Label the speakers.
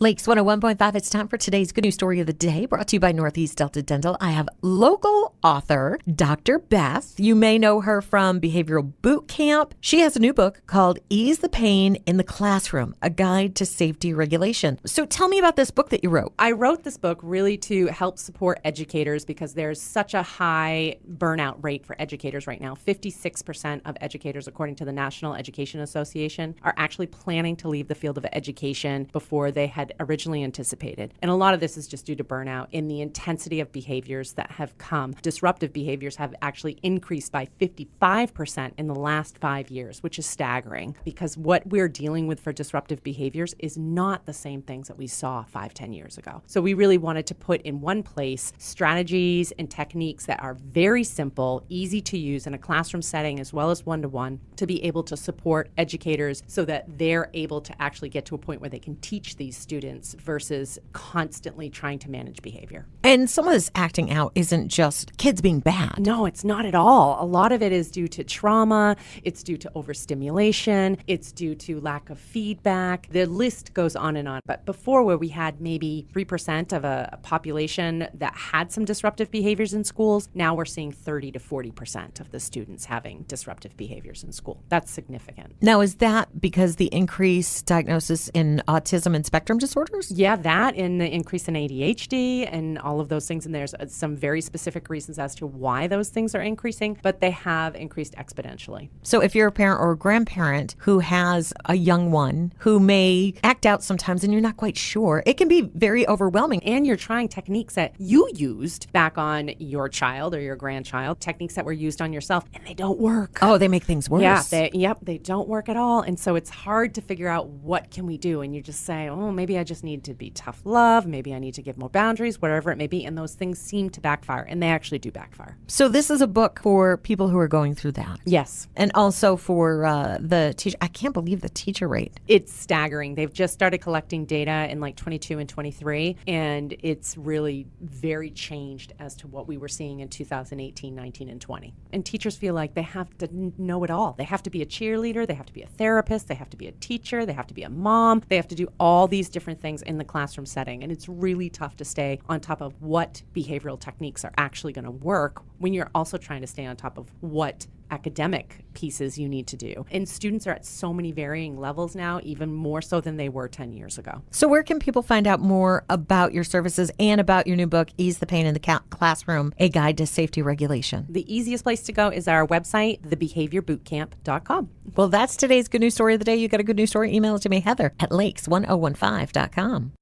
Speaker 1: Lakes 101.5, it's time for today's good news story of the day, brought to you by Northeast Delta Dental. I have local author, Dr. Beth. You may know her from Behavioral Bootcamp. She has a new book called Ease the Pain in the Classroom, A Guide to Safety Regulation. So tell me about this book that you wrote.
Speaker 2: I wrote this book really to help support educators because there's such a high burnout rate for educators right now. 56% of educators, according to the National Education Association, are actually planning to leave the field of education before they had originally anticipated. And a lot of this is just due to burnout in the intensity of behaviors that have come. Disruptive behaviors have actually increased by 55% in the last 5 years, which is staggering because what we're dealing with for disruptive behaviors is not the same things that we saw 5-10 years ago. So we really wanted to put in one place strategies and techniques that are very simple, easy to use in a classroom setting as well as one-to-one to be able to support educators so that they're able to actually get to a point where they can teach these students versus constantly trying to manage behavior.
Speaker 1: And some of this acting out isn't just kids being bad.
Speaker 2: No, it's not at all. A lot of it is due to trauma. It's due to overstimulation. It's due to lack of feedback. The list goes on and on. But before, where we had maybe 3% of a population that had some disruptive behaviors in schools, now we're seeing 30 to 40% of the students having disruptive behaviors in school. That's significant.
Speaker 1: Now, is that because the increased diagnosis in autism and spectrum disorders?
Speaker 2: Yeah, that and the increase in ADHD and all of those things. And there's some very specific reasons as to why those things are increasing, but they have increased exponentially.
Speaker 1: So if you're a parent or a grandparent who has a young one who may act out sometimes and you're not quite sure, it can be very overwhelming.
Speaker 2: And you're trying techniques that you used back on your child or your grandchild, techniques that were used on yourself, and they don't work.
Speaker 1: Oh, they make things worse.
Speaker 2: Yeah, they don't work at all. And so it's hard to figure out what can we do. And you just say, oh, maybe I just need to be tough love. Maybe I need to give more boundaries, whatever it may be. And those things seem to backfire, and they actually do backfire.
Speaker 1: So this is a book for people who are going through that.
Speaker 2: Yes.
Speaker 1: And also for the teacher. I can't believe the teacher rate.
Speaker 2: It's staggering. They've just started collecting data in like 22 and 23, and it's really very changed as to what we were seeing in 2018, 19, and 20. And teachers feel like they have to know it all. They have to be a cheerleader. They have to be a therapist. They have to be a teacher. They have to be a mom. They have to do all these different things in the classroom setting. And it's really tough to stay on top of what behavioral techniques are actually going to work when you're also trying to stay on top of what academic pieces you need to do. And students are at so many varying levels now, even more so than they were 10 years ago.
Speaker 1: So where can people find out more about your services and about your new book, Ease the Pain in the Classroom, A Guide to Safety Regulation?
Speaker 2: The easiest place to go is our website, thebehaviorbootcamp.com.
Speaker 1: Well, that's today's good news story of the day. You got a good news story? Email it to me, Heather, at lakes1015.com.